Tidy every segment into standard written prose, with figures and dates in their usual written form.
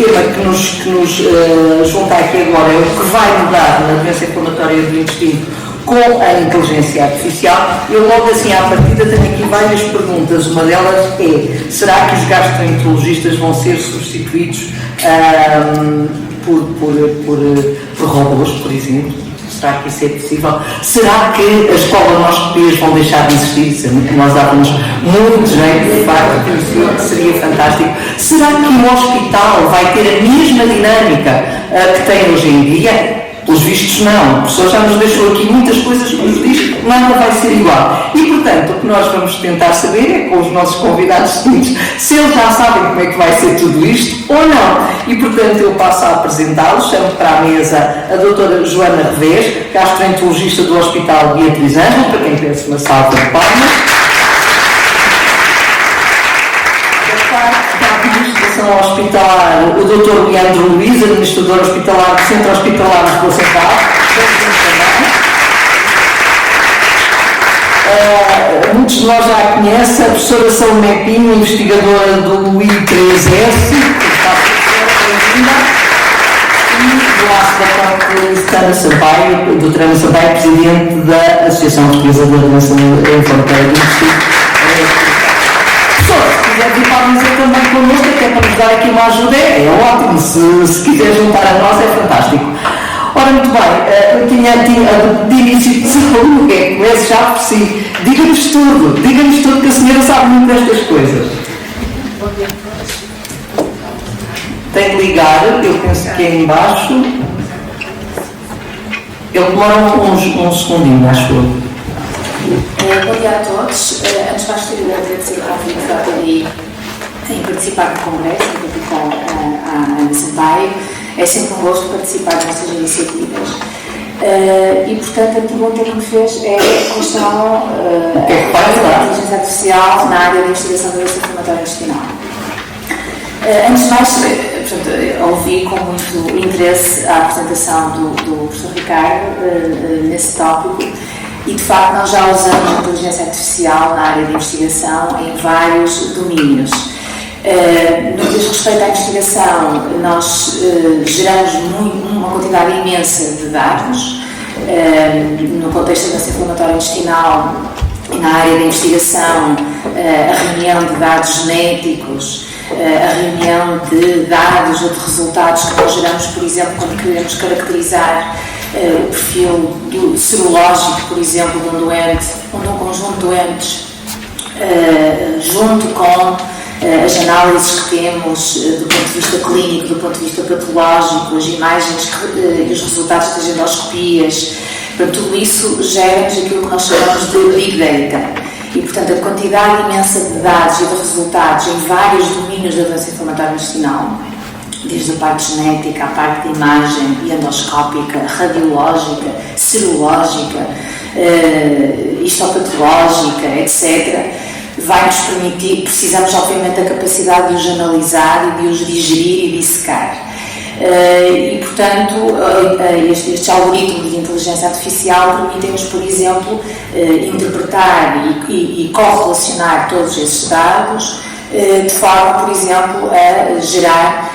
tema que nos junta aqui agora é o que vai mudar na doença inflamatória do intestino com a inteligência artificial. Eu logo assim à partida tenho aqui várias perguntas. Uma delas é: será que os gastroenterologistas vão ser substituídos por robôs, por exemplo? Será que isso é possível? Será que as colonoscopias vão deixar de existir? Nós dávamos muito jeito, de facto, que seria fantástico. Será que o hospital vai ter a mesma dinâmica que tem hoje em dia? Os vistos não. O professor já nos deixou aqui muitas coisas que nos diz, nada vai ser igual. E, portanto, o que nós vamos tentar saber é, com os nossos convidados seguintes, se eles já sabem como é que vai ser tudo isto ou não. E, portanto, eu passo a apresentá-los. Chamo para a mesa a doutora Joana Revés, gastroenterologista do Hospital Beatriz Ângelo, para quem pensa uma salva de palmas. Ao hospitalar, o Dr. Leandro Luiz, administrador hospitalar do Centro Hospitalar de Lisboa Central. Muitos de nós já a conhecem, a professora Salomé Pinho, investigadora do I3S, e do lado da parte Ana Sampaio, doutora Ana Sampaio, presidente da Associação Portuguesa da Doença Inflamatória do Intestino. Se quiser vir para a mesa também connosco, até para nos dar aqui uma ajuda, é ótimo. Se quiser juntar a nós, é fantástico. Ora, muito bem, eu tinha de início de saúde, que é começo já por si. Diga-nos tudo, que a senhora sabe muito destas coisas. Tem de ligar, eu penso que é em baixo. Ele demora um segundinho, acho eu. Bom dia a todos. Antes de mais, gostaria de agradecer o convite da API em participar do Congresso, aqui com a Ana Sampaio. É sempre um gosto participar nestas iniciativas. E, portanto, a pergunta que me fez é a questão da inteligência artificial na área de investigação da doença inflamatória intestinal. Antes de mais, portanto, ouvi com muito interesse a apresentação do professor Ricardo nesse tópico. E, de facto, nós já usamos a inteligência artificial na área de investigação em vários domínios. No que diz respeito à investigação, nós geramos uma quantidade imensa de dados. No contexto da doença inflamatória intestinal e na área de investigação, a reunião de dados genéticos, a reunião de dados ou de resultados que nós geramos, por exemplo, quando queremos caracterizar o perfil serológico, por exemplo, de um doente ou de um conjunto de doentes, junto com as análises que temos do ponto de vista clínico, do ponto de vista patológico, as imagens e os resultados das endoscopias. Portanto, tudo isso gera-nos aquilo que nós chamamos de Big Data. E, portanto, a quantidade imensa de dados e de resultados em vários domínios da doença inflamatória intestinal, desde a parte genética, a parte de imagem endoscópica, radiológica, serológica, histopatológica, etc., vai-nos permitir, precisamos obviamente da capacidade de os analisar e de os digerir e dissecar. E, portanto, estes algoritmos de inteligência artificial permitem-nos, por exemplo, interpretar e correlacionar todos esses dados de forma, por exemplo, a gerar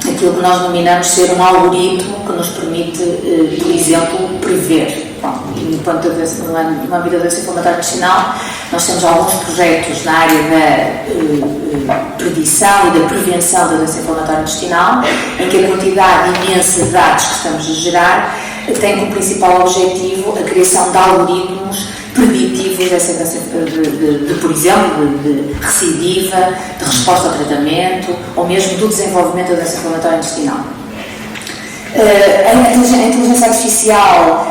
aquilo que nós denominamos ser um algoritmo que nos permite, por exemplo, prever. Bom, enquanto no âmbito da doença inflamatória intestinal, nós temos alguns projetos na área da predição e da prevenção da doença inflamatória intestinal, em que a quantidade imensa de dados que estamos a gerar tem como principal objetivo a criação de algoritmos preditivos dessa doença, por exemplo, de recidiva, de resposta ao tratamento, ou mesmo do desenvolvimento da doença inflamatória intestinal. A inteligência artificial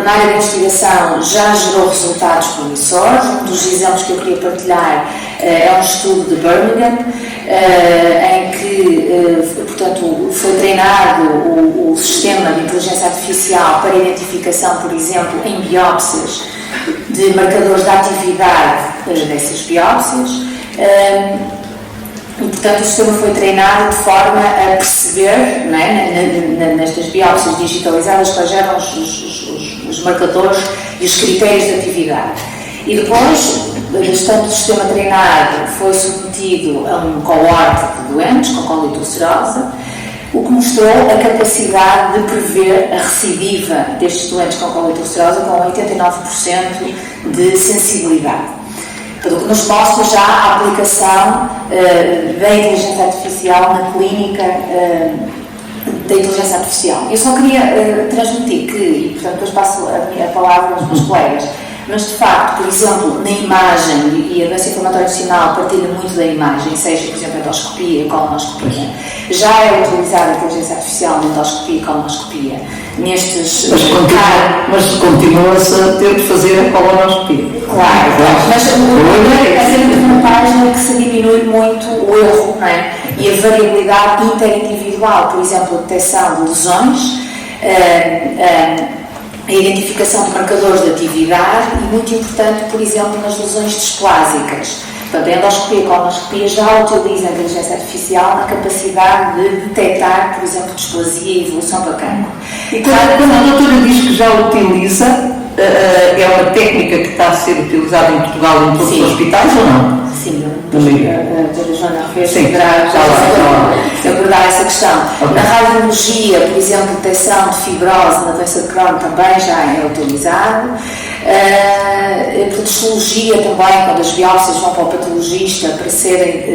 na área de investigação já gerou resultados promissores. Um dos exemplos que eu queria partilhar é um estudo de Birmingham, em que, portanto, foi treinado o sistema de inteligência artificial para identificação, por exemplo, em biópsias, de marcadores de atividade dessas biópsias. E, portanto, o sistema foi treinado de forma a perceber, não é, nestas biópsias digitalizadas, quais eram os marcadores e os critérios de atividade. E depois, estando o sistema treinado, foi submetido a um coorte de doentes com cólite ulcerosa, o que mostrou a capacidade de prever a recidiva destes doentes com cólite ulcerosa com 89% de sensibilidade. O que nos mostra já a aplicação da inteligência artificial na clínica da inteligência artificial. Eu só queria transmitir que, e portanto depois passo a palavra aos meus colegas, mas de facto, por exemplo, na imagem, e a doença inflamatória intestinal partilha muito da imagem, seja, por exemplo, a endoscopia e a colonoscopia, já é utilizada a inteligência artificial na endoscopia e colonoscopia. Nestes mas continua-se a ter de fazer a colonoscopia. Claro, mas a sempre uma página que se diminui muito o erro, não é? E a variabilidade interindividual, por exemplo, a detecção de lesões, a identificação de marcadores de atividade e, muito importante, por exemplo, nas lesões displásicas. Portanto, a endoscopia e a colonoscopia já utilizam a inteligência artificial na capacidade de detectar, por exemplo, displasia e evolução para cancro. E quando a doutora diz que já utiliza, é uma técnica que está a ser utilizada em Portugal em todos os hospitais ou não? Sim, a doutora Joana fez abordar essa questão. Okay. Na radiologia, por exemplo, detecção de fibrose na doença de Crohn também já é utilizado. A histologia também, quando as biópsias vão para o patologista para serem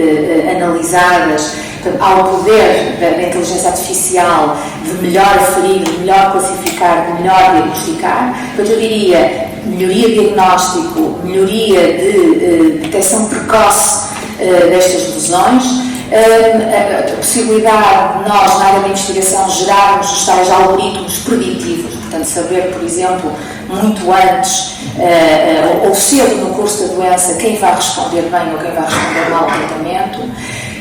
analisadas, há o poder da inteligência artificial de melhor aferir, de melhor classificar, de melhor diagnosticar. Portanto, eu diria melhoria de diagnóstico, melhoria de detecção precoce destas lesões, a possibilidade de nós, na área da investigação, gerarmos os tais algoritmos preditivos, portanto, saber, por exemplo, muito antes ou cedo no curso da doença quem vai responder bem ou quem vai responder mal ao tratamento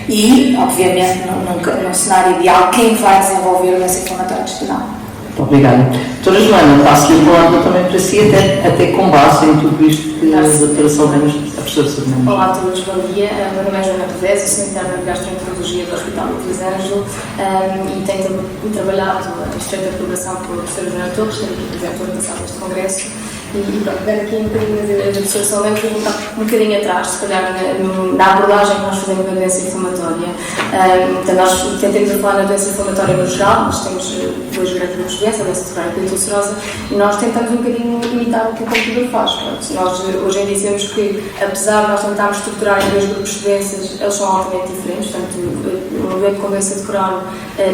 e, obviamente, num cenário ideal, quem vai desenvolver a doença inflamatória intestinal. Muito obrigada. Doutora Joana, passo-lhe a palavra também para si, até com base em tudo isto que a doutora Saldanas está a professora Saldanas. Olá a todos, bom dia. Meu nome é Joana Pérez, sou interna de gastroenterologia do Hospital do Crisanjo e tenho trabalhado em estreita colaboração com a professora Joana Torres, que aqui presente ano passado neste congresso. E pronto, vendo aqui um bocadinho da professora Saldanas, vou voltar um bocadinho atrás, se calhar na abordagem que nós fazemos da doença inflamatória. Então, nós tentamos falar na doença inflamatória no geral, nós temos dois grandes grupos de doença, a doença de Crohn e a ulcerosa, e nós tentamos um bocadinho imitar o que o computador faz. Pronto. Nós hoje em dia dizemos que, apesar de nós tentarmos estruturar em dois grupos de doenças, eles são altamente diferentes. Portanto, um doente com doença de Crohn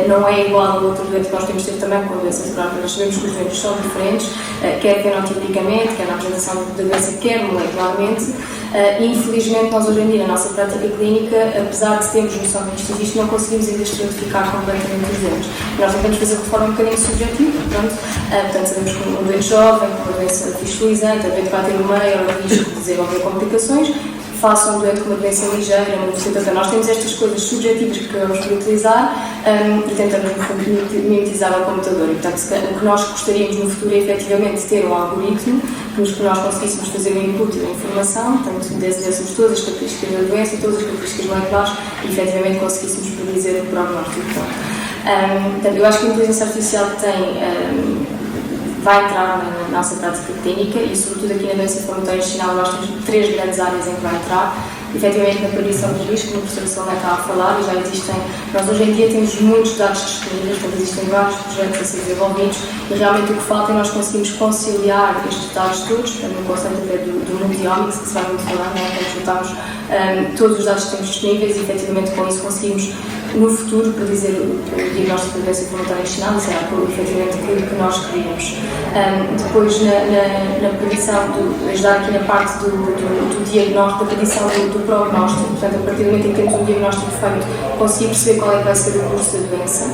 não é igual ao outro doente que nós temos de ter também com doença de Crohn. Nós sabemos que os doentes são diferentes, quer fenotipicamente, quer na apresentação da doença, quer molecularmente. Infelizmente, nós hoje em dia, na nossa prática clínica, apesar de termos noção que isto existe, não conseguimos ainda estratificar completamente os doentes. Nós tentamos fazer de forma um bocadinho subjetiva. Portanto, sabemos que um doente jovem, com uma doença fiscalizante, a doente vai ter um maior risco de desenvolver complicações, faça um doente com uma doença ligeira, uma deficiência. Nós temos estas coisas subjetivas que acabamos por utilizar e tentamos mimetizar ao computador. E, portanto, o que nós gostaríamos no futuro é efetivamente ter um algoritmo que nós conseguíssemos fazer o input da informação, portanto, desde todas as características da doença e todas as características moleculares e efetivamente conseguíssemos predizer o prognóstico. Portanto, eu acho que a inteligência artificial vai entrar na nossa prática clínica e, sobretudo, aqui na doença inflamatória intestinal, nós temos três grandes áreas em que vai entrar. Efetivamente, na predição de risco, como a professora Salomé estava a falar, e já existem, nós hoje em dia temos muitos dados disponíveis, portanto, existem vários projetos a ser desenvolvidos e realmente o que falta é nós conseguimos conciliar estes dados todos, portanto, no conceito até do multi-omics, que se vai muito falar, quando juntamos todos os dados que temos disponíveis e, efetivamente, com isso conseguimos no futuro predizer o diagnóstico de doença inflamatória intestinal, isso é efetivamente aquilo que nós queríamos. Depois, na predição, ajudar aqui na parte do diagnóstico, da predição do prognóstico, portanto, a partir do momento em que temos um diagnóstico feito, conseguir perceber qual é que vai ser o curso da doença.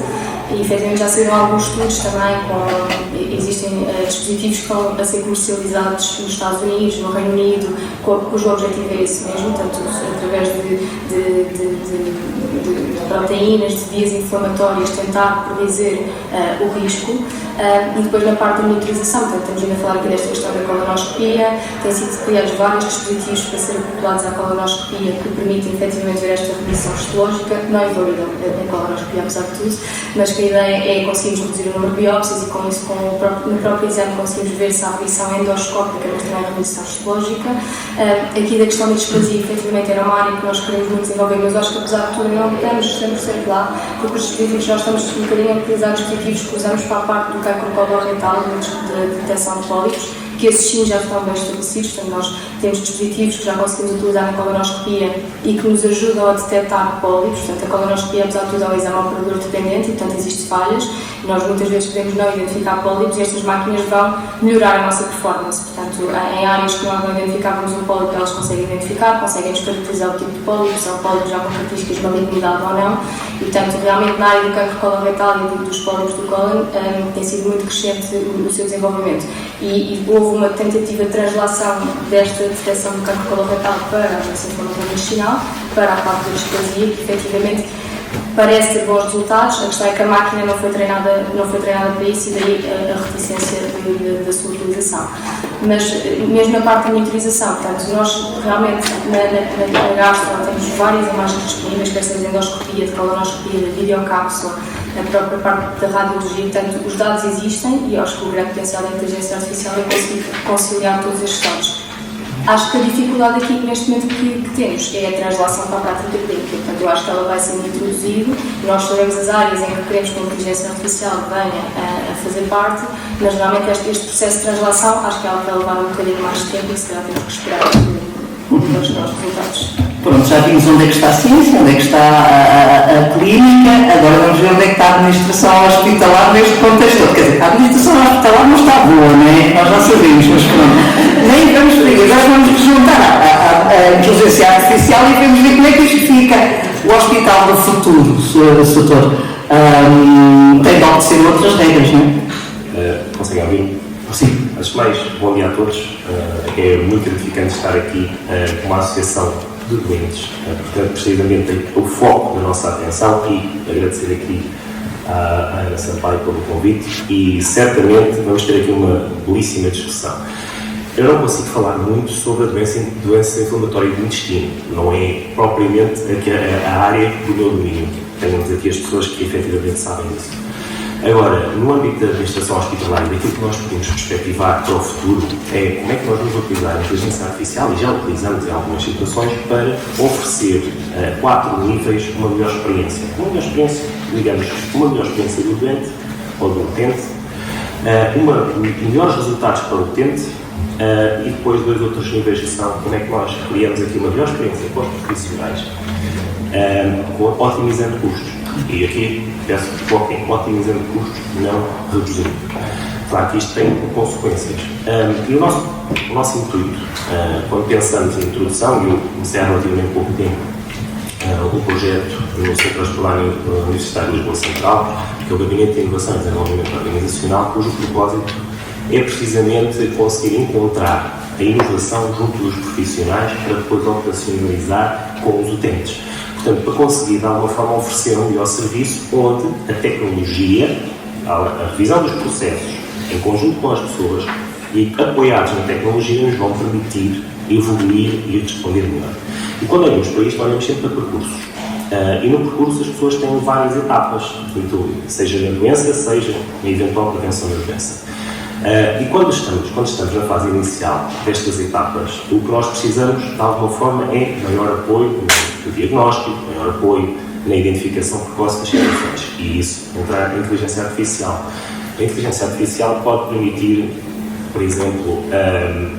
E, efetivamente, já saíram alguns estudos também, existem dispositivos que estão a ser comercializados nos Estados Unidos, no Reino Unido, cujo objetivo é esse mesmo, portanto, através de proteínas, de vias inflamatórias, tentar predizer o risco. E depois na parte da monitorização, portanto, estamos ainda a falar aqui desta questão da colonoscopia, têm sido criados vários dispositivos para serem acoplados à colonoscopia que permitem efetivamente ver esta remissão histológica, não invalidam a colonoscopia apesar de tudo, mas que a ideia é conseguirmos reduzir o número de biópsias e com isso, com no próprio exame conseguimos ver se há avaliação endoscópica, mas também a avaliação histológica. Aqui da questão da displasia, efetivamente era uma área que nós queremos muito desenvolver, mas acho que apesar de tudo não estamos 100% lá, porque os dispositivos nós estamos um bocadinho a utilizar dispositivos que usamos para a parte do cancro coloretal, de detecção de pólipos, que esses sim já estão bem estabelecidos, portanto nós temos dispositivos que já conseguimos utilizar na colonoscopia e que nos ajudam a detectar pólipos, portanto a colonoscopia apesar de tudo é um exame operador dependente e portanto existem falhas e nós muitas vezes podemos não identificar pólipos e estas máquinas vão melhorar a nossa performance, portanto em áreas que nós não identificávamos um pólipo elas conseguem identificar, conseguem descaracterizar o tipo de pólipo, se é um pólipo já com características de malignidade ou não e portanto realmente na área do cancro coloretal e dos pólipos do cólon tem sido muito crescente o seu desenvolvimento e houve uma tentativa de translação desta detecção do cancro coloretal para a avaliação intestinal, para a parte da displasia, que efetivamente parece ter bons resultados. A questão é que a máquina não foi treinada para isso e daí a reticência da sua utilização. Mas mesmo na parte da monitorização, portanto, nós realmente na gastro temos várias imagens disponíveis, quer seja de endoscopia, de colonoscopia, de videocápsula, na própria parte da radiologia, portanto, os dados existem e acho que o grande potencial da inteligência artificial é conseguir conciliar todos estes dados. Acho que a dificuldade aqui neste momento que temos é a translação para a prática clínica, portanto eu acho que ela vai sendo introduzida, nós sabemos as áreas em que queremos que a inteligência artificial venha a fazer parte, mas geralmente este processo de translação acho que ela vai levar um bocadinho mais de tempo e se calhar temos que esperar os nossos resultados. Pronto, já vimos onde é que está a ciência, onde é que está a clínica, agora vamos ver onde é que está a administração hospitalar neste contexto todo. Quer dizer, a administração hospitalar não está boa, não é? Nós já sabemos, mas pronto. Nem vamos por aí, agora vamos juntar a inteligência artificial e vamos ver como é que isto fica. O hospital do futuro, doutor, tem de obedecer outras regras, não é? Conseguem ouvir? Sim. Antes de mais, bom dia a todos. É muito gratificante estar aqui com uma associação de doentes, portanto, precisamente tem o foco da nossa atenção e agradecer aqui à Ana Sampaio pelo convite e certamente vamos ter aqui uma belíssima discussão. Eu não consigo falar muito sobre a doença inflamatória do intestino, não é propriamente a área do meu domínio. Temos aqui as pessoas que efetivamente sabem disso. Agora, no âmbito da administração hospitalar e daquilo que nós podemos perspectivar para o futuro é como é que nós vamos utilizar a inteligência artificial, e já utilizamos em algumas situações, para oferecer a 4 níveis uma melhor experiência. Uma melhor experiência, digamos, uma melhor experiência do doente ou do utente, melhores resultados para o utente e depois 2 outros níveis que são como é que nós criamos aqui uma melhor experiência para os profissionais, otimizando custos. E aqui peço que foquem otimizando custos, não reduzindo. Claro que isto tem consequências. E o nosso intuito, quando pensamos em introdução, e eu comecei há relativamente pouco tempo um projeto no Centro Hospitalar Universitário de Lisboa Central, que é o Gabinete de Inovação e Desenvolvimento Organizacional, cujo propósito é precisamente conseguir encontrar a inovação junto dos profissionais para depois operacionalizar com os utentes. Portanto, para conseguir, de alguma forma, oferecer um melhor serviço onde a tecnologia, a revisão dos processos, em conjunto com as pessoas e apoiados na tecnologia, nos vão permitir evoluir e responder melhor. E quando olhamos para isto, olhamos sempre para percursos. E no percurso as pessoas têm várias etapas, seja na doença, seja na eventual prevenção da doença. E quando estamos na fase inicial destas etapas, o que nós precisamos, de alguma forma, é maior apoio no diagnóstico, maior apoio na identificação precoce das situações. E isso entra a inteligência artificial. A inteligência artificial pode permitir, por exemplo,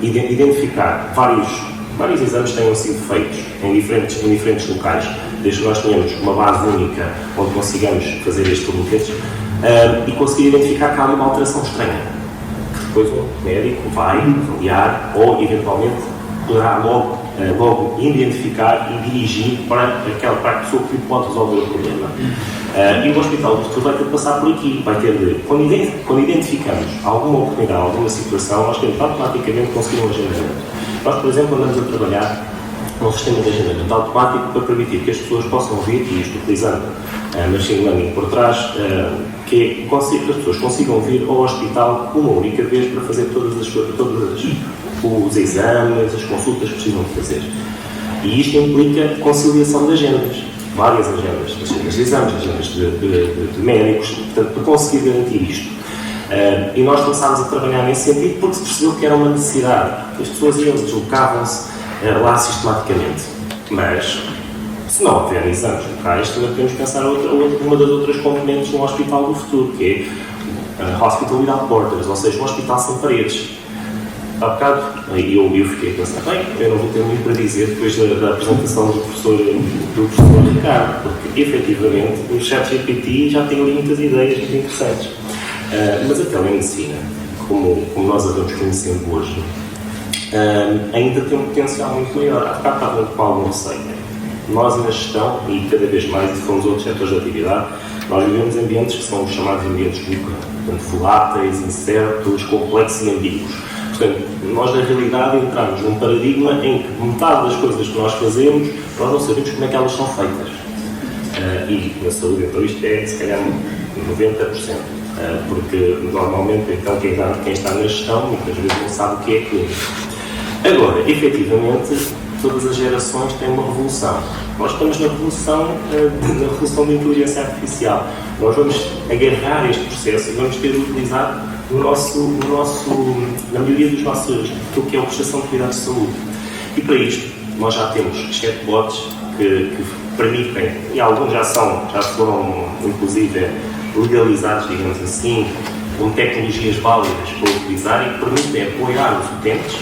identificar vários exames que tenham sido feitos em diferentes locais, desde que nós tenhamos uma base única onde consigamos fazer estes rubriquetes e conseguir identificar que há uma alteração estranha. Depois o médico vai avaliar ou, eventualmente, poderá logo identificar e dirigir para a pessoa que pode resolver o problema. E o Hospital do Futuro vai ter de passar por aqui. Vai ter de, quando identificamos alguma oportunidade, alguma situação, nós temos automaticamente conseguir um agendamento. Nós, por exemplo, andamos a trabalhar num sistema de agendamento automático para permitir que as pessoas possam vir, e isto utilizando machine learning por trás, que as pessoas consigam vir ao hospital uma única vez para fazer todos os exames, as consultas que precisam de fazer. E isto implica conciliação de agendas, várias agendas de exames, agendas de médicos, portanto, para conseguir garantir isto. E nós começámos a trabalhar nesse sentido porque se percebeu que era uma necessidade. As pessoas iam, deslocavam-se lá sistematicamente. Mas, se não houver exames locais, também podemos pensar uma das outras componentes no hospital do futuro, que é Hospital Without Borders, ou seja, um hospital sem paredes. Há bocado, eu fiquei a pensar, bem, eu não vou ter muito para dizer depois da apresentação do professor Ricardo, porque efetivamente o ChatGPT já tem ali muitas ideias muito interessantes. Mas a telemedicina, como nós a vamos conhecendo hoje, ainda tem um potencial muito maior. Há bocado estava no qual não sei. Nós na gestão, e cada vez mais, e fomos outros setores de atividade, nós vivemos ambientes que são os chamados ambientes VUCA, portanto, voláteis, incertos, complexos e ambíguos. Portanto, nós na realidade entramos num paradigma em que metade das coisas que nós fazemos, nós não sabemos como é que elas são feitas. E na saúde, então, isto é, se calhar, 90%. Porque, normalmente, então, quem está na gestão, muitas vezes não sabe o que é clínico. Agora, efetivamente, todas as gerações têm uma revolução. Nós estamos na revolução da inteligência artificial. Nós vamos agarrar este processo e vamos ter utilizado na maioria dos nossos, do que é a prestação de cuidados de saúde. E para isto, nós já temos chatbots que permitem, e alguns já foram, inclusive, legalizados, digamos assim, com tecnologias válidas para utilizar e que permitem apoiar os utentes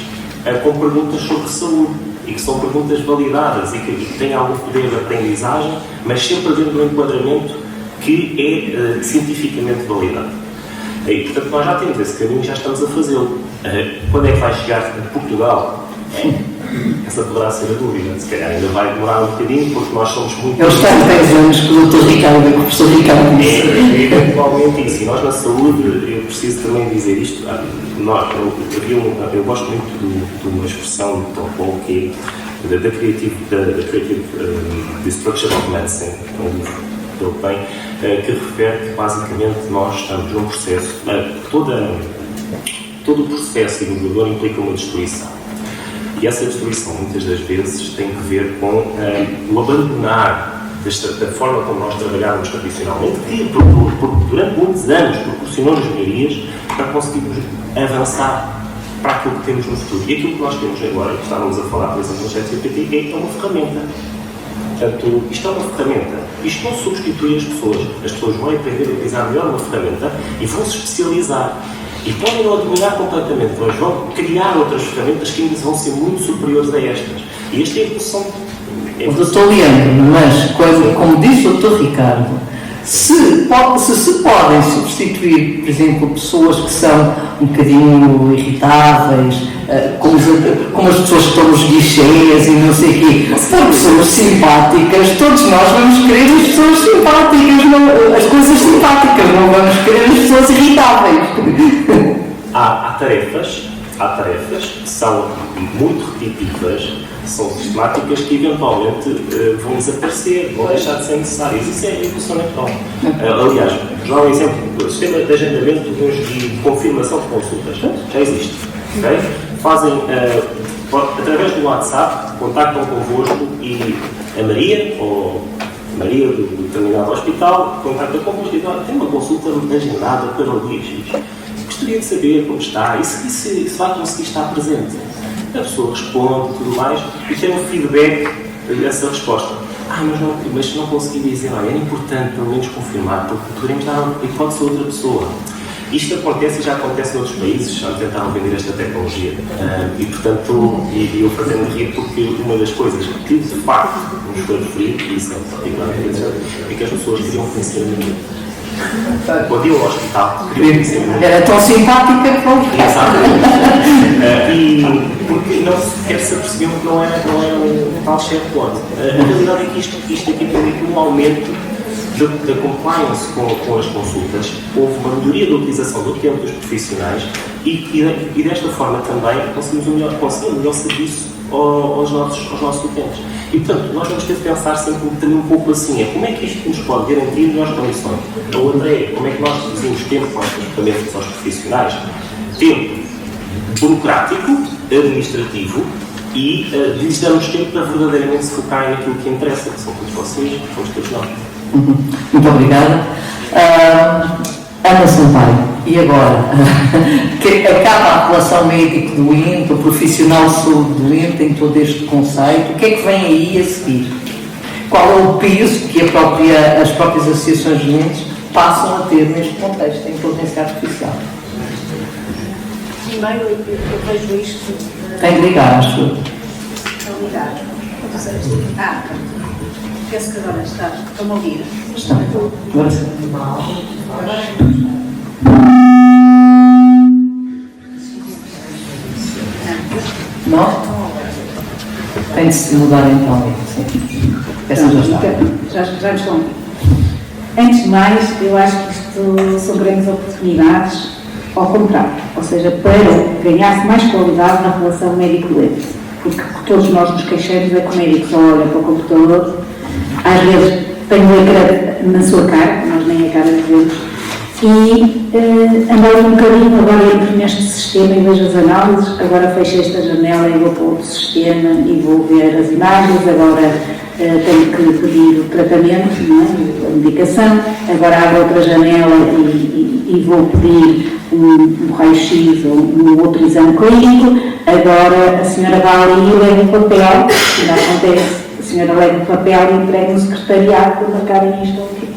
com perguntas sobre saúde e que são perguntas validadas e que têm algum poder de aprendizagem, mas sempre dentro do enquadramento que é cientificamente validado. E, portanto, nós já temos esse caminho e já estamos a fazê-lo. Quando é que vai chegar a Portugal? Essa poderá ser a dúvida. Se calhar ainda vai demorar um bocadinho, porque nós somos muito... Eles têm 10 anos que o Dr. Ricardo e o professor Ricardo disse. É eventualmente isso. E nós na saúde, eu preciso também dizer isto, eu gosto muito de uma expressão do Tom Paul, que é da Creative Destruction of Medicine, um livro que ele tem, que refere que basicamente nós estamos num processo, todo o processo inovador implica uma destruição. E essa destruição, muitas das vezes, tem que ver com o abandonar da forma como nós trabalhávamos tradicionalmente, que durante muitos anos proporcionou-nos melhorias para conseguirmos avançar para aquilo que temos no futuro. E aquilo que nós temos agora, que estávamos a falar, por exemplo, no ChatGPT, é uma ferramenta. Portanto, isto é uma ferramenta. Isto não substitui as pessoas. As pessoas vão aprender a utilizar melhor uma ferramenta e vão se especializar. E podem não dominar completamente, mas vão criar outras ferramentas que ainda vão ser muito superiores a estas. E esta é a evolução. O Dr. Leandro, mas como disse o Dr. Ricardo, se podem substituir, por exemplo, pessoas que são um bocadinho irritáveis, como as pessoas que estão nos guichês e não sei o quê, por pessoas simpáticas, todos nós vamos querer as pessoas simpáticas, não, as coisas simpáticas, não vamos querer as pessoas irritáveis. Há tarefas que são muito repetitivas, são sistemáticas que eventualmente vão desaparecer, vão deixar de ser necessárias. Isso é a evolução natural. Aliás, já há um exemplo, o sistema de agendamento e de confirmação de consultas já existe. Okay? Fazem, através do WhatsApp, contactam convosco e a Maria, ou Maria do determinado hospital, contacta convosco e diz: tem uma consulta agendada para o dia X. Gostaria de saber como está e se vai conseguir estar presente. A pessoa responde e tudo mais e tem um feedback dessa resposta. Mas não consegui dizer, é importante pelo menos confirmar, porque poderemos dar uma hipótese a outra pessoa. Isto acontece e já acontece noutros países, já tentaram vender esta tecnologia. E, portanto, eu fazendo rir porque uma das coisas que, de facto, nos foi referido, e isso é particularmente interessante, é que as pessoas queriam conhecer a mim. Quando eu ao hospital, queria conhecer a mim. Era tão simpática que não quer. E porque não sequer se apercebiam que não era um tal chatbot. A realidade é que isto aqui tem um aumento da compliance com as consultas, houve uma melhoria da utilização do tempo dos profissionais e desta forma também conseguimos um melhor serviço aos nossos utentes. E, portanto, nós vamos ter de pensar sempre também um pouco assim, como é que isto nos pode garantir melhores condições? A outra é, como é que nós reduzimos tempo com estes equipamentos aos profissionais? Tempo burocrático, administrativo, e lhes damos tempo para verdadeiramente se focarem naquilo que interessa, que são todos vocês, somos todos nós. Muito obrigada. Ana Sampaio, e agora? Que acaba a relação médico-doente, o profissional de saúde-doente em todo este conceito, o que é que vem aí a seguir? Qual é o peso que as próprias associações de doentes passam a ter neste contexto, em inteligência artificial? Primeiro, eu vejo isto... Tem de ligar, acho eu. Estão ligados. Penso que agora estão a ouvir. Estão. Agora sim. Não? Tem de se mudar então. Sim. Essa já está. Já estão. Antes de mais, eu acho que isto são grandes oportunidades ao contrário, ou seja, para ganhar-se mais qualidade na relação médico-doente. Porque todos nós nos queixamos é que o médico só olha para o computador, às vezes tem o ecrã na sua cara, nós nem a cara vemos, e andar um bocadinho, agora entro neste sistema e vejo as análises, agora fecho esta janela e vou para outro sistema e vou ver as imagens, agora tenho que pedir o tratamento, não é? A medicação, agora abro outra janela e vou pedir um raio-x ou um outro exame clínico, agora a senhora vai ali e leva o papel, ainda acontece, a senhora leva o papel e entrega no secretariado para marcarem isto ou aquilo.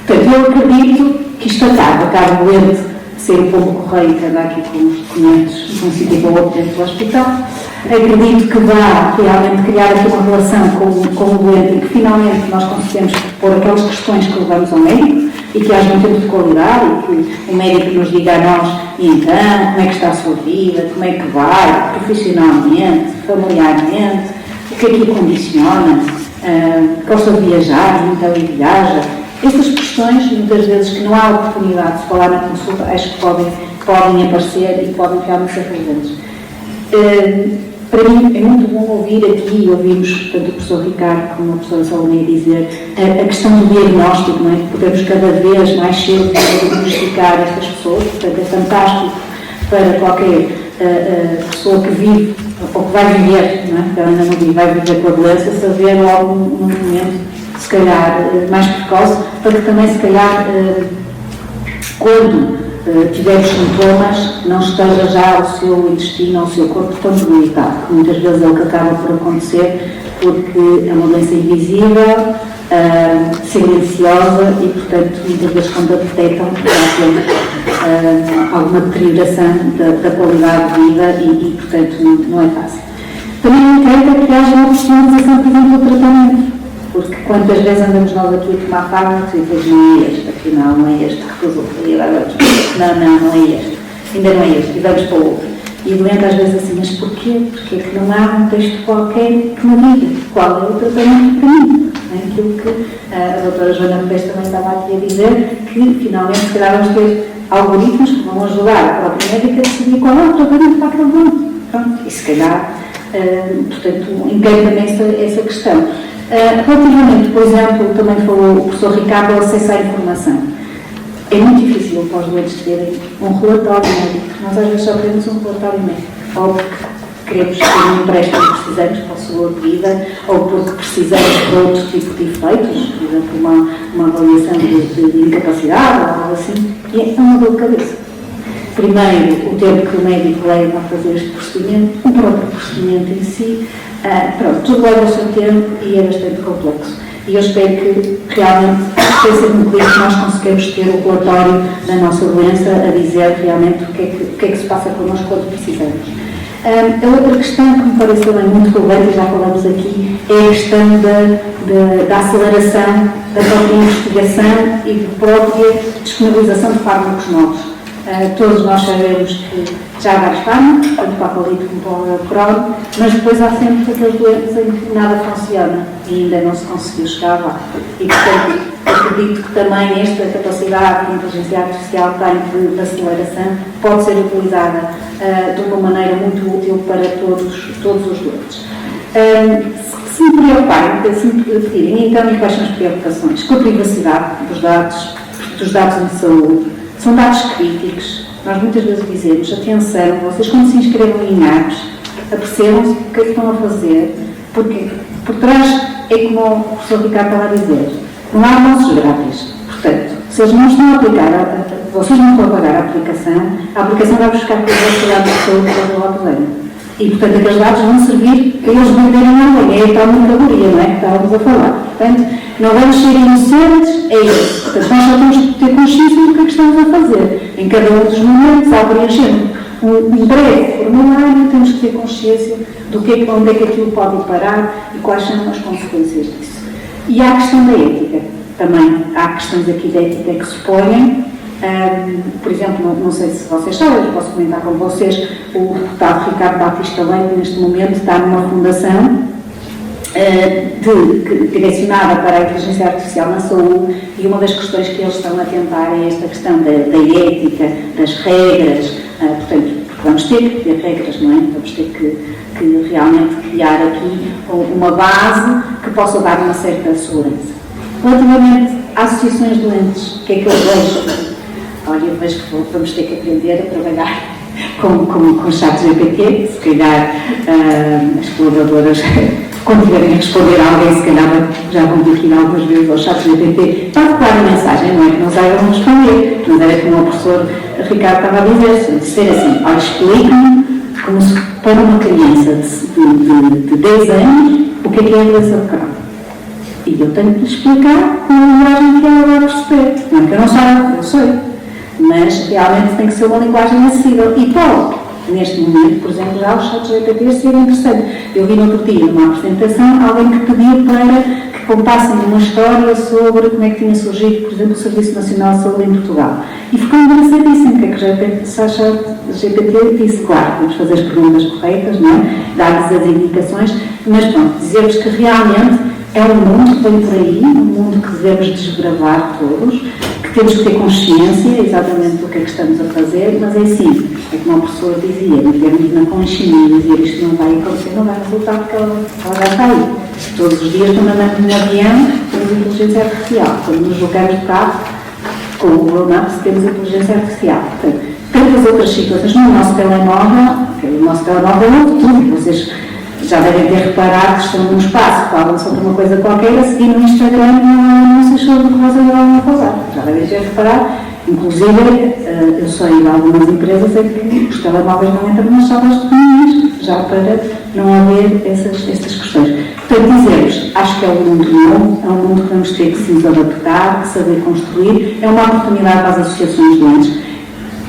Portanto, eu acredito que isto acaba doente ser o pombo correio que anda aqui com os documentos de um sítio para o outro dentro do hospital. Acredito que vai realmente criar aqui uma relação com o doente em que finalmente nós conseguimos pôr aquelas questões que levamos ao médico e que haja um tempo de qualidade e que o médico nos diga a nós, e então, como é que está a sua vida, como é que vai, profissionalmente, familiarmente, o que é que o condiciona, gosta de viajar, então ele viaja. Estas questões, muitas vezes que não há oportunidade de falar na consulta, acho que podem aparecer e podem realmente ser relevantes. Para mim é muito bom ouvir aqui, ouvimos tanto o professor Ricardo como a professora Salomé dizer a questão do diagnóstico, não é? Podemos cada vez mais cedo diagnosticar estas pessoas, portanto é fantástico para qualquer pessoa que vive ou que vai viver, não é? Porque ela ainda não vive, vai viver com a doença, saber logo num momento, se calhar, mais precoce, para que também, se calhar, quando tiver os sintomas, não esteja já o seu intestino ou o seu corpo tão debilitado, que muitas vezes é o que acaba por acontecer, porque é uma doença invisível, silenciosa e, portanto, muitas vezes quando a detectam, há alguma deterioração da qualidade de vida e, portanto, não é fácil. Também não quero que haja uma personalização, por exemplo, do tratamento. Porque quantas vezes andamos nós aqui a tomar fármacos e depois não é este, afinal não é este que resulta, e agora não é este, ainda não é este, e vamos para o outro. E o doente às vezes assim, mas porquê? Porque é que não há um texto qualquer que me diga qual é o tratamento para mim? É aquilo que a doutora Joana Pérez também estava aqui a dizer, que finalmente se calhar vamos ter algoritmos que vão ajudar a própria médica a decidir qual é o tratamento para aquele doente. Pronto, e se calhar, portanto, encaro também essa questão. Relativamente, por exemplo, também falou o professor Ricardo, o acesso à informação. É muito difícil para os doentes terem um relatório médico. Nós às vezes só queremos um relatório médico. Ou porque queremos ter um empréstimo que precisamos para a saúde de vida, ou porque precisamos de outro tipo de efeitos, por exemplo, uma avaliação de incapacidade ou algo assim. E é uma dor de cabeça. Primeiro, o tempo que o médico leva a fazer este procedimento, o próprio procedimento em si, pronto, tudo leva o seu tempo e é bastante complexo. E eu espero que realmente seja um cliente que nós conseguimos ter o relatório da nossa doença a dizer realmente o que é que se passa connosco quando precisamos. A outra questão que me parece também muito relevante, e já falamos aqui, é a questão da aceleração da própria investigação e da própria disponibilização de fármacos novos. Todos nós sabemos que já há vários fármacos, tanto para a colite como para o Crohn, mas depois há sempre aqueles doentes em que nada funciona e ainda não se conseguiu chegar lá. E, portanto, acredito que também esta capacidade que a inteligência artificial tem de aceleração pode ser utilizada de uma maneira muito útil para todos os doentes. Se me preocuparem, se me pedirem, então, quais são as preocupações? Com a privacidade dos dados de saúde. São dados críticos. Nós muitas vezes dizemos, atenção, vocês quando se inscrevam em apps, apercebam-se o que é que estão a fazer, porque por trás é como o professor Ricardo estava a dizer, não há almoços grátis. Portanto, se eles não estão a aplicar vocês não estão a pagar a aplicação vai buscar para os dados de saúde para o lado. E, portanto, aqueles dados vão servir para eles venderem alguém. É a tal mercadoria, não é? Que estávamos a falar. Portanto, não vamos ser inocentes, é isso. Portanto, nós só temos que ter consciência do que é que estamos a fazer. Em cada um dos momentos, ao preencher um breve formulário, temos que ter consciência do que onde é que aquilo pode parar e quais são as consequências disso. E há a questão da ética. Também há questões aqui de ética que se põem. Por exemplo, não sei se vocês sabem, posso comentar com vocês, o deputado Ricardo Batista Leite, neste momento, está numa fundação direcionada para a inteligência artificial na saúde, e uma das questões que eles estão a tentar é esta questão da ética, das regras, portanto, vamos ter que ter regras, não é? Vamos ter que realmente criar aqui uma base que possa dar uma certa segurança. Relativamente às associações doentes, o que é que eu vejo? Olha, eu vejo que vamos ter que aprender a trabalhar com chat GPT, se calhar as colaboradoras, quando tiverem a responder a alguém, se calhar já vão vir aqui algumas vezes ao chat GPT para adequar a mensagem, não é que não saibam responder, mas era como o professor Ricardo estava a dizer, dizer assim, olha, explique-me como se para uma criança de 10 anos o que é a doença de Crohn. E eu tenho que lhe explicar com a linguagem que ela vai perceber. Não é que eu não saiba, eu sei. Mas realmente tem que ser uma linguagem acessível. E pode, neste momento, por exemplo, já os chats GPT ser interessante. Eu vi no outro dia, numa apresentação, alguém que pediu para que contassem uma história sobre como é que tinha surgido, por exemplo, o Serviço Nacional de Saúde em Portugal. E ficou engraçadíssimo, que o GPT disse, claro, vamos fazer as perguntas corretas, não é? Dar-lhes as indicações, mas pronto, dizer-vos que realmente é um mundo que vem por aí, um mundo que devemos desbravar todos, que temos que ter consciência exatamente do que é que estamos a fazer, mas é assim, é como o professor dizia, vivermos na conchinha e dizer isto não vai acontecer, não vai resultar porque ela já está aí. Todos os dias, quando andamos no avião, temos inteligência artificial. Quando nos deslocamos de carro, com o Google Maps, temos inteligência artificial. Portanto, tantas outras situações no nosso telemóvel, é um tudo, vocês já devem ter reparado que estão num espaço, falam sobre uma coisa qualquer, a seguir no Instagram não sei sobre o que vocês vão falar. Já devem ter reparado. Inclusive, eu sei de algumas empresas é que os telemóveis não entram nas salas de reuniões, já para não haver essas questões. Portanto, dizer-vos, acho que é um mundo novo, é um mundo que vamos ter que se nos adaptar, que saber construir, é uma oportunidade para as associações doentes.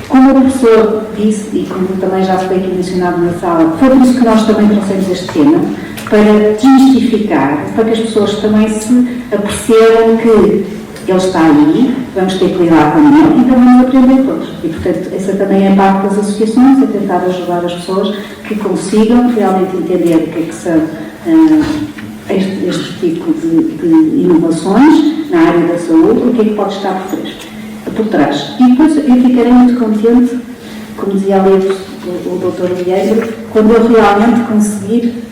Como o professor disse, e como também já foi aqui mencionado na sala, foi por isso que nós também trouxemos este tema, para desmistificar, para que as pessoas também se apercebam que ele está aí, vamos ter que lidar com ele e também aprender todos. E, portanto, essa também é parte das associações, é tentar ajudar as pessoas que consigam realmente entender o que é que são este tipo de inovações na área da saúde e o que é que pode estar por trás. E depois eu ficarei muito contente, como dizia ali o Dr. Vieira, quando eu realmente conseguir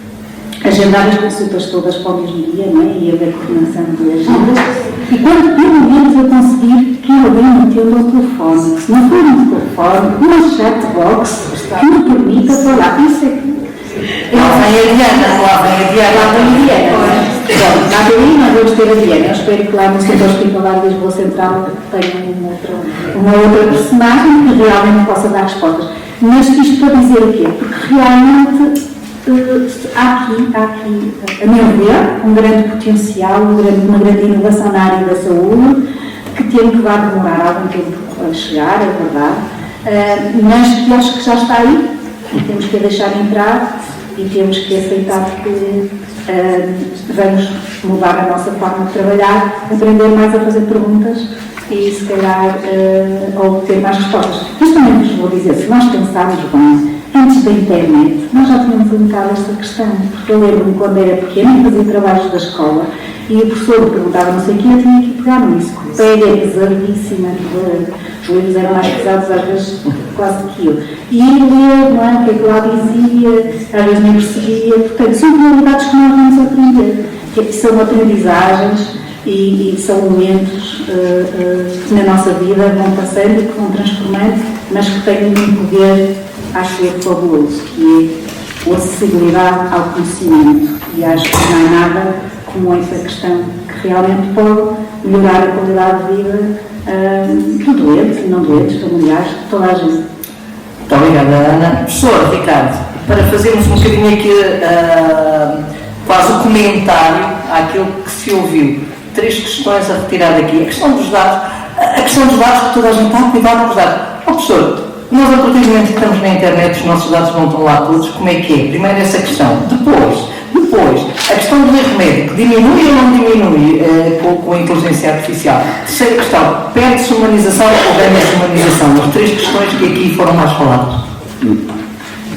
agendar as consultas todas para o mesmo dia, não é? E haver coordenação de agenda. E quando pelo menos eu conseguir que alguém me atenda ao telefone, se não for um telefone, uma chatbox que me permita falar. Isso é que. Lá vem a Diana. Lá daí nós vamos ter a Diana. Eu espero que lá no Centro Hospitalar de Lisboa Central tenha uma outra personagem que realmente possa dar respostas. Mas isto para dizer o quê? Porque realmente há aqui, a meu ver, um grande potencial, uma grande inovação na área da saúde, que tem que vai demorar algum tempo a chegar, é verdade, mas que acho que já está aí e temos que a deixar entrar e temos que aceitar que vamos mudar a nossa forma de trabalhar, aprender mais a fazer perguntas e se calhar obter mais respostas. Mas também vos vou dizer, se nós pensarmos bem, antes da internet, nós já tínhamos um bocado esta questão, porque eu lembro-me quando era pequena, fazia trabalhos da escola e o professor me perguntava não sei o que, eu tinha que pegar no enciclopédia pesadíssima, os livros eram mais pesados às vezes quase que eu. E ir ler, não é, o que é que lá dizia, às vezes nem percebia, portanto, são realidades que nós vamos aprender, que são aprendizagens e são momentos que na nossa vida vão passando e que vão transformando, mas que têm um poder, acho eu, fabuloso, que é a acessibilidade ao conhecimento. E acho que não há nada como essa questão que realmente pode melhorar a qualidade de vida do doente, não doentes, familiares, toda a gente. Muito obrigada, Ana. Professor Ricardo, para fazermos um bocadinho aqui quase o comentário àquilo que se ouviu, 3 questões a retirar daqui. A questão dos dados que toda a gente está a cuidar com os dados. Professor, nós a partir do momento que estamos na internet, os nossos dados não estão lá todos, como é que é? Primeiro essa questão. Depois, a questão do erro médico, diminui ou não diminui com a inteligência artificial? Terceira questão, perde-se humanização ou ganha-se humanização? As 3 questões que aqui foram mais faladas.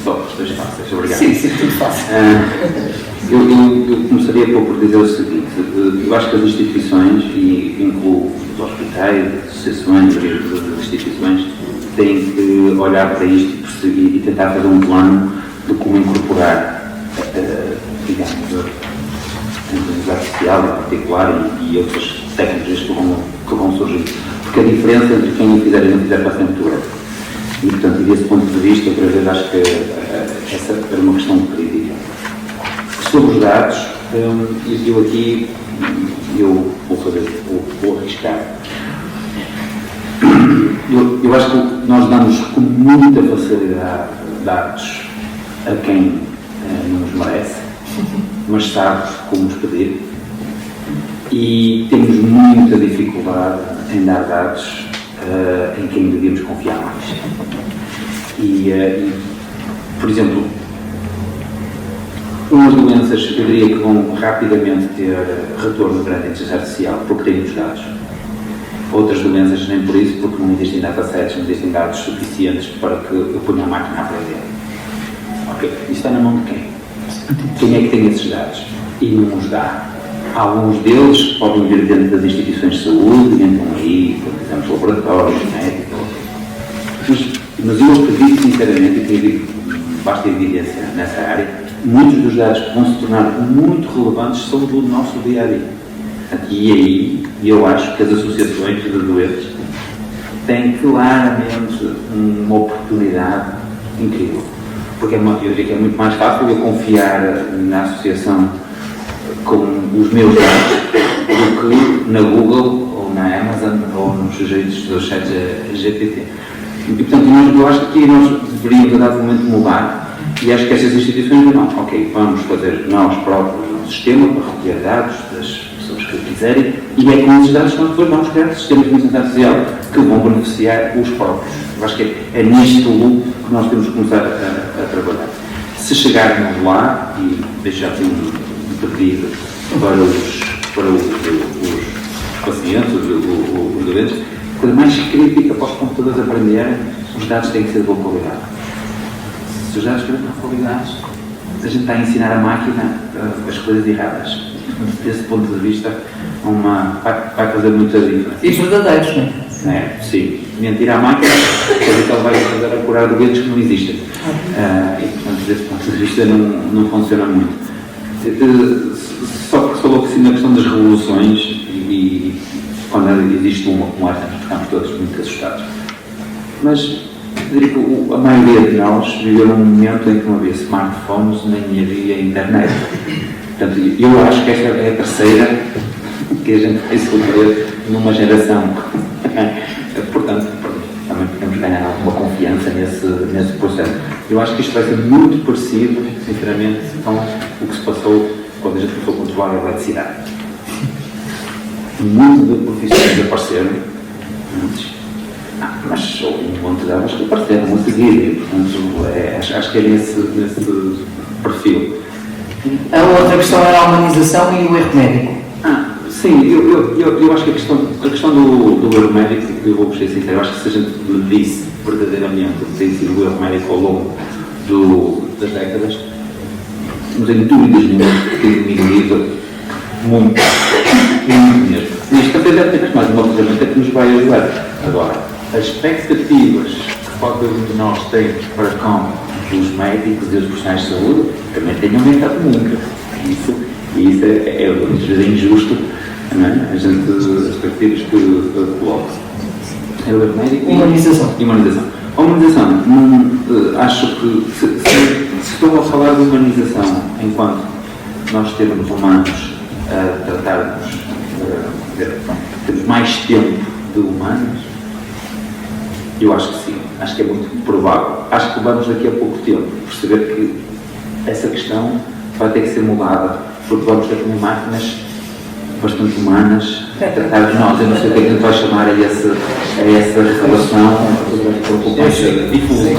Só questões fáceis, obrigado. Sim, tudo fácil. Eu começaria por dizer o seguinte: eu acho que as instituições, e incluo os hospitais, as associações, as instituições, têm que olhar para isto e tentar fazer um plano de como incorporar, digamos, a inteligência artificial em particular e outras técnicas que vão surgir. Porque a diferença entre quem o fizer e não fizer vai ser muito grande. E, portanto, desse ponto de vista, outra vez, acho que essa era uma questão crítica. Sobre os dados, eu vou arriscar. Eu acho que nós damos com muita facilidade dados a quem não os merece, mas sabe como os pedir, e temos muita dificuldade em dar dados em quem devíamos confiar mais. Por exemplo, umas doenças eu diria que vão rapidamente ter retorno perante a inteligência artificial porque têm os dados. Outras doenças nem por isso, porque não existem datasets, não existem dados suficientes para que eu ponha a máquina a aprender. Ok, isso está na mão de quem? Quem é que tem esses dados? E não os dá. Alguns deles podem vir dentro das instituições de saúde, entram aí, por exemplo, laboratórios, médicos. Mas eu acredito sinceramente, e tenho basta evidência nessa área, muitos dos dados que vão se tornar muito relevantes são do nosso dia a dia. E aí, eu acho que as associações de doentes têm claramente uma oportunidade incrível. Porque eu diria que é muito mais fácil eu confiar na associação com os meus dados do que na Google ou na Amazon ou nos sujeitos do chat GPT. E, portanto, eu acho que aqui nós deveríamos, a dado momento, mudar, e acho que essas instituições não. Ok, vamos fazer nós próprios um sistema para recolher dados das pessoas que quiserem, e é com esses dados que nós depois vamos criar sistemas de inteligência artificial que vão beneficiar os próprios. Eu acho que é neste loop que nós temos que começar a trabalhar. Se chegarmos lá, e deixar aqui um pedido para os pacientes, os doentes, a coisa mais crítica para os computadores aprenderem, os dados têm que ser de boa qualidade. Se os dados forem de boa qualidade, a gente está a ensinar a máquina as coisas erradas. Desse ponto de vista, vai fazer muita diferença. E verdadeiros, não é? Sim. Mentir à máquina, coisa que ele vai fazer a curar doentes que não existem. E, portanto, desse ponto de vista, não funciona muito. Só que falou que sim na questão das revoluções, e quando existe uma como esta, ficamos todos muito assustados. Mas eu diria que a maioria de nós viveu num momento em que não havia smartphones nem havia internet. Portanto, eu acho que esta é a terceira que a gente vai sofrer numa geração. Portanto, também podemos ganhar alguma confiança nesse processo. Eu acho que isto vai ser muito parecido, sinceramente, com o que se passou quando a gente começou a controlar a eletricidade. Muito de profissões apareceram, mas um monte de elas que apareceram a seguir, e, portanto, acho que é nesse perfil. A outra questão era a humanização e o erro médico. Sim, eu acho que a questão do erro médico, eu vou ser sincero, eu acho que se a gente disse verdadeiramente o que tem sido o erro médico ao longo das décadas, não tenho dúvidas nenhuma que tem diminuído muito mesmo. E isto até deve ter mais uma ferramenta que nos vai ajudar. Agora, as expectativas que qualquer um de nós tem para com os médicos e os profissionais de saúde também têm aumentado muito. E isso é injusto, não é? As expectativas que coloca. É o médico. Humanização. A humanização, acho que se estou a falar de humanização enquanto nós temos humanos a tratarmos, temos mais tempo de humanas? Eu acho que sim, acho que é muito provável. Acho que vamos daqui a pouco tempo perceber que essa questão vai ter que ser mudada, porque vamos ter como máquinas bastante humanas a tratar de nós. Eu não sei o que é que a gente vai chamar a essa relação, preocupação difusa.